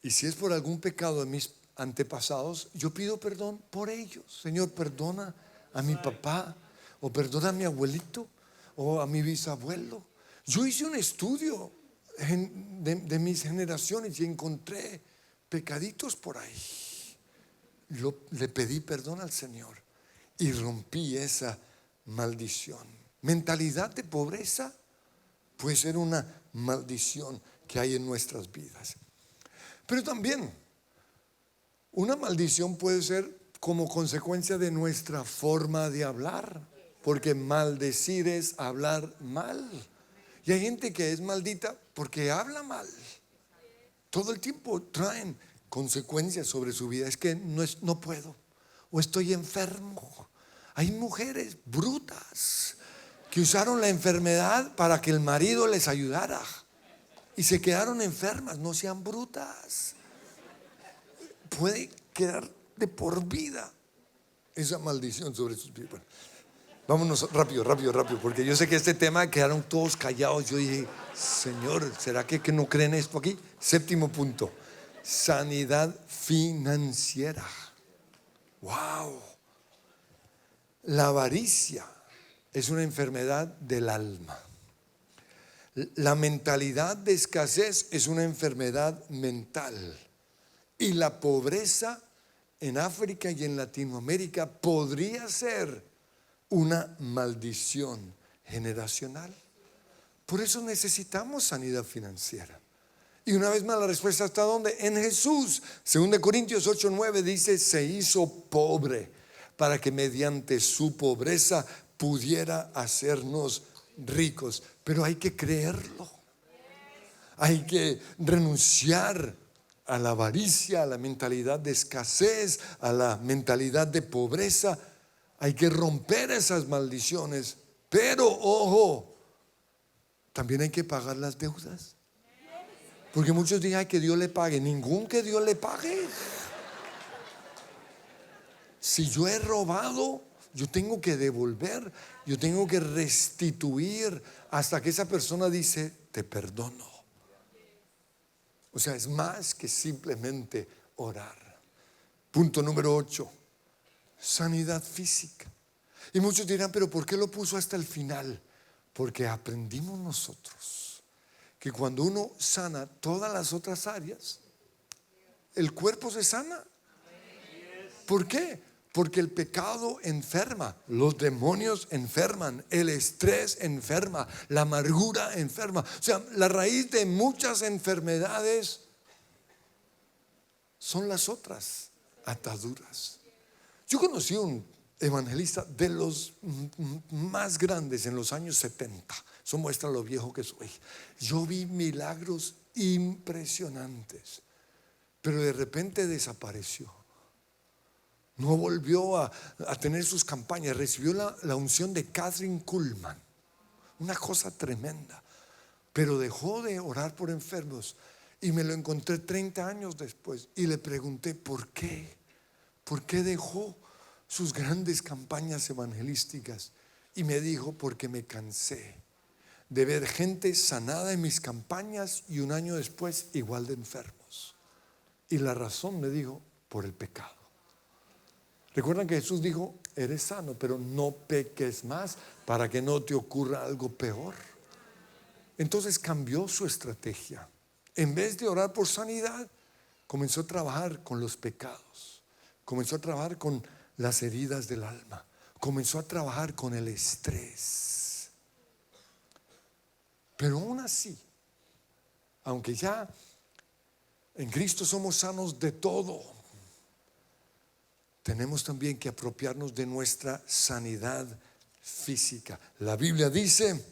Y si es por algún pecado de mis antepasados, yo pido perdón por ellos. Señor, perdona a mi papá, o perdona a mi abuelito, o a mi bisabuelo. Yo hice un estudio de mis generaciones y encontré pecaditos por ahí. Le pedí perdón al Señor y rompí esa maldición. Mentalidad de pobreza puede ser una maldición que hay en nuestras vidas. Pero también una maldición puede ser como consecuencia de nuestra forma de hablar, porque maldecir es hablar mal. Y hay gente que es maldita porque habla mal. Todo el tiempo traen consecuencias sobre su vida. Es que no puedo, o estoy enfermo. Hay mujeres brutas que usaron la enfermedad para que el marido les ayudara y se quedaron enfermas. No sean brutas. Puede quedar de por vida esa maldición sobre sus vidas. Bueno, vámonos rápido, porque yo sé que este tema quedaron todos callados. Yo dije, Señor, ¿será que no creen esto aquí? Séptimo punto, sanidad financiera. Wow. La avaricia es una enfermedad del alma. La mentalidad de escasez es una enfermedad mental. Y la pobreza en África y en Latinoamérica podría ser una maldición generacional. Por eso necesitamos sanidad financiera. Y una vez más la respuesta está ¿dónde? En Jesús. 2 Corintios 8:9 dice, se hizo pobre para que mediante su pobreza pudiera hacernos ricos. Pero hay que creerlo. Hay que renunciar a la avaricia, a la mentalidad de escasez, a la mentalidad de pobreza. Hay que romper esas maldiciones. Pero ojo, también hay que pagar las deudas. Porque muchos dicen, ay, que Dios le pague. Ningún que Dios le pague. Si yo he robado, yo tengo que devolver, yo tengo que restituir hasta que esa persona dice, te perdono. O sea, es más que simplemente orar. Punto número 8, sanidad física. Y muchos dirán, pero ¿por qué lo puso hasta el final? Porque aprendimos nosotros que cuando uno sana todas las otras áreas, el cuerpo se sana. ¿Por qué? Porque el pecado enferma, los demonios enferman, el estrés enferma, la amargura enferma. O sea, la raíz de muchas enfermedades son las otras ataduras. Yo conocí un evangelista de los más grandes en los años 70. Eso muestra lo viejo que soy. Yo vi milagros impresionantes, pero de repente desapareció. No volvió a tener sus campañas. Recibió la unción de Catherine Kuhlman, una cosa tremenda, pero dejó de orar por enfermos. Y me lo encontré 30 años después y le pregunté ¿por qué? ¿Por qué dejó sus grandes campañas evangelísticas? Y me dijo, porque me cansé de ver gente sanada en mis campañas y un año después igual de enfermos. Y la razón, me dijo, por el pecado. Recuerdan que Jesús dijo, eres sano, pero no peques más para que no te ocurra algo peor. Entonces cambió su estrategia. En vez de orar por sanidad, comenzó a trabajar con los pecados. Comenzó a trabajar con las heridas del alma. Comenzó a trabajar con el estrés. Pero aún así, aunque ya en Cristo somos sanos de todo, tenemos también que apropiarnos de nuestra sanidad física. La Biblia dice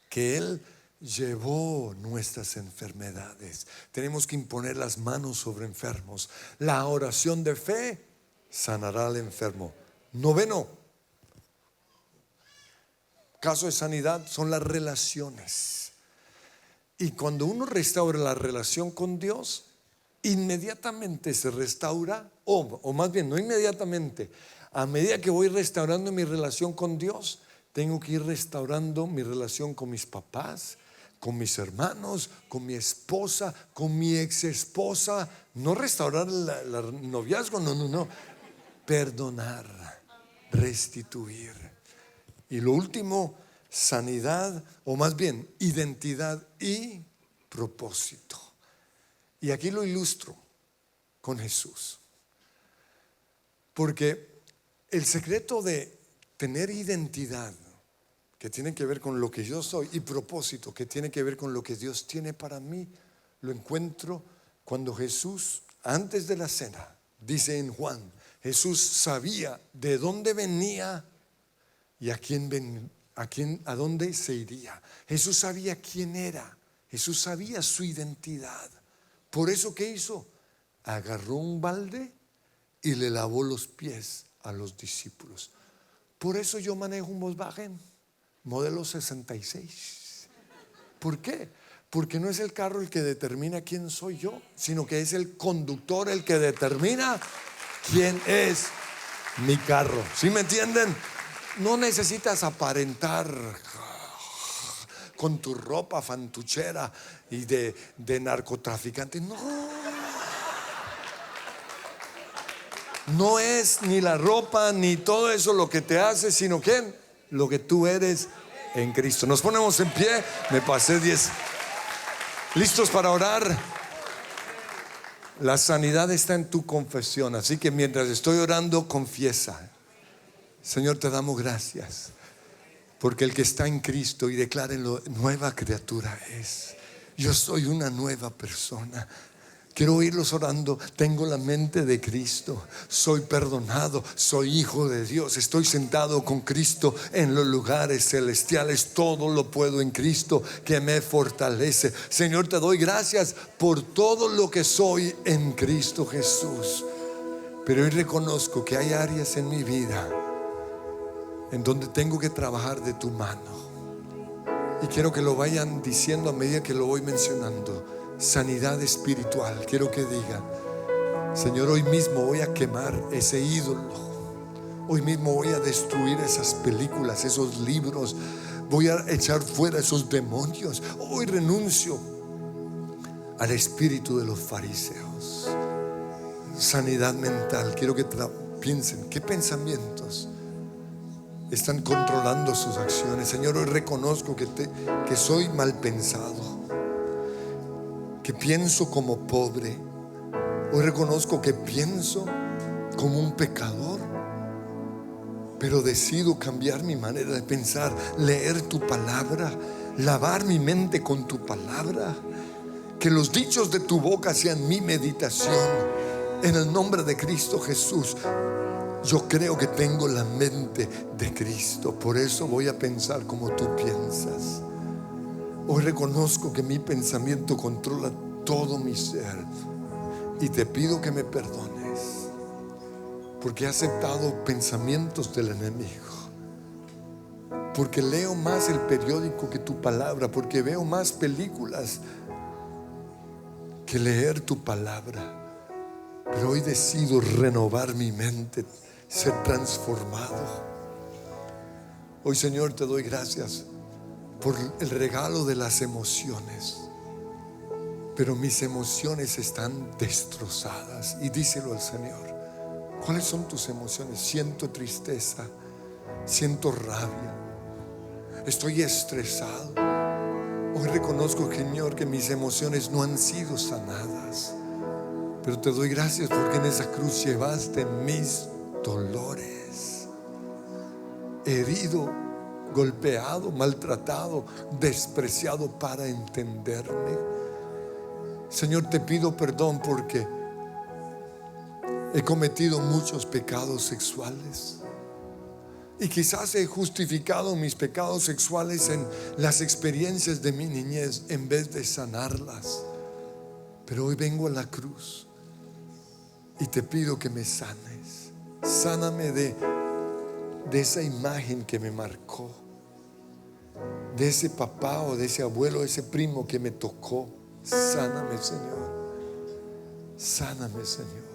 que Él llevó nuestras enfermedades. Tenemos que imponer las manos sobre enfermos. La oración de fe sanará al enfermo. Noveno caso de sanidad son las relaciones. Y cuando uno restaura la relación con Dios, inmediatamente se restaura, o más bien no inmediatamente, a medida que voy restaurando mi relación con Dios, tengo que ir restaurando mi relación con mis papás, con mis hermanos, con mi esposa, con mi ex esposa. No restaurar el noviazgo, no. Perdonar, restituir. Y lo último, sanidad, o más bien identidad y propósito. Y aquí lo ilustro con Jesús. Porque el secreto de tener identidad, que tiene que ver con lo que yo soy, y propósito, que tiene que ver con lo que Dios tiene para mí, lo encuentro cuando Jesús, antes de la cena, dice en Juan, Jesús sabía de dónde venía y a dónde se iría. Jesús sabía quién era. Jesús sabía su identidad. Por eso, ¿qué hizo? Agarró un balde y le lavó los pies a los discípulos. Por eso yo manejo un Volkswagen modelo 66. ¿Por qué? Porque no es el carro el que determina quién soy yo, sino que es el conductor el que determina quién es mi carro. ¿Sí me entienden? No necesitas aparentar con tu ropa fantuchera y de narcotraficante. No es ni la ropa ni todo eso lo que te hace, sino que lo que tú eres en Cristo. Nos ponemos en pie. Me pasé 10. ¿Listos para orar? La sanidad está en tu confesión. Así que mientras estoy orando, confiesa: Señor, te damos gracias, porque el que está en Cristo y declárenlo, nueva criatura es. Yo soy una nueva persona. Quiero oírlos orando. Tengo la mente de Cristo. Soy perdonado. Soy hijo de Dios. Estoy sentado con Cristo en los lugares celestiales. Todo lo puedo en Cristo que me fortalece. Señor, te doy gracias por todo lo que soy en Cristo Jesús. Pero hoy reconozco que hay áreas en mi vida en donde tengo que trabajar de tu mano. Y quiero que lo vayan diciendo a medida que lo voy mencionando. Sanidad espiritual. Quiero que digan: Señor, hoy mismo voy a quemar ese ídolo. Hoy mismo voy a destruir esas películas, esos libros. Voy a echar fuera esos demonios. Hoy renuncio al espíritu de los fariseos. Sanidad mental. Quiero que piensen qué pensamientos están controlando sus acciones. Señor, hoy reconozco que soy mal pensado, que pienso como pobre. Hoy reconozco que pienso como un pecador, pero decido cambiar mi manera de pensar, leer tu palabra, lavar mi mente con tu palabra. Que los dichos de tu boca sean mi meditación. En el nombre de Cristo Jesús. Yo creo que tengo la mente de Cristo, por eso voy a pensar como tú piensas. Hoy reconozco que mi pensamiento controla todo mi ser, y te pido que me perdones, porque he aceptado pensamientos del enemigo, porque leo más el periódico que tu palabra, porque veo más películas que leer tu palabra. Pero hoy decido renovar mi mente, ser transformado. Hoy, Señor, te doy gracias por el regalo de las emociones. Pero mis emociones están destrozadas. Y díselo al Señor: ¿cuáles son tus emociones? Siento tristeza, siento rabia, estoy estresado. Hoy reconozco, Señor, que mis emociones no han sido sanadas. Pero te doy gracias porque en esa cruz llevaste mis dolores, herido, golpeado, maltratado, despreciado para entenderme. Señor, te pido perdón porque he cometido muchos pecados sexuales. Y quizás he justificado mis pecados sexuales en las experiencias de mi niñez en vez de sanarlas. Pero hoy vengo a la cruz y te pido que me sanes. Sáname de esa imagen que me marcó, de ese papá o de ese abuelo, ese primo que me tocó. Sáname, Señor. Sáname, Señor.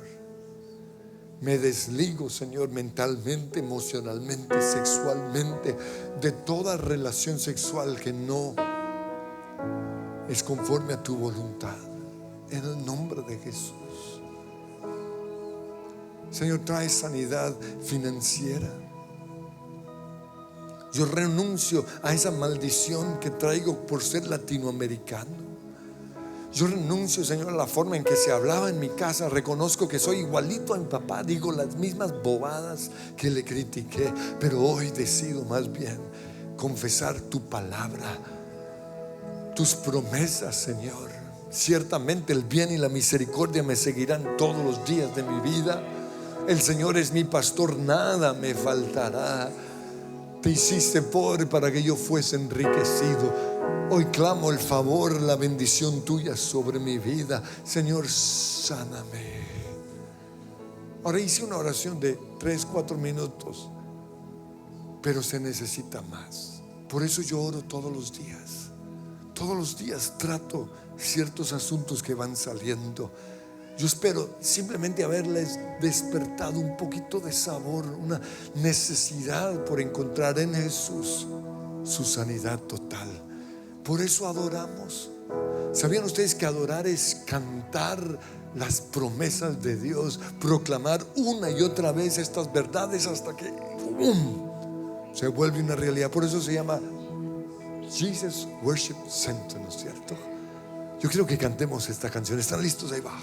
Me desligo, Señor, mentalmente, emocionalmente, sexualmente, de toda relación sexual que no es conforme a tu voluntad. En el nombre de Jesús. Señor, trae sanidad financiera. Yo renuncio a esa maldición que traigo por ser latinoamericano. Yo renuncio, Señor, a la forma en que se hablaba en mi casa. Reconozco que soy igualito a mi papá. Digo las mismas bobadas que le critiqué. Pero hoy decido más bien confesar tu palabra, tus promesas, Señor. Ciertamente el bien y la misericordia me seguirán todos los días de mi vida. El Señor es mi pastor, nada me faltará. Te hiciste pobre para que yo fuese enriquecido. Hoy clamo el favor, la bendición tuya sobre mi vida. Señor, sáname. Ahora hice una oración de 3-4 minutos, pero se necesita más. Por eso yo oro todos los días. Todos los días trato ciertos asuntos que van saliendo. Yo espero simplemente haberles despertado un poquito de sabor, una necesidad por encontrar en Jesús su sanidad total. Por eso adoramos. ¿Sabían ustedes que adorar es cantar las promesas de Dios, proclamar una y otra vez estas verdades hasta que se vuelve una realidad? Por eso se llama Jesus Worship Center, ¿no es cierto? Yo quiero que cantemos esta canción. ¿Están listos? Ahí va.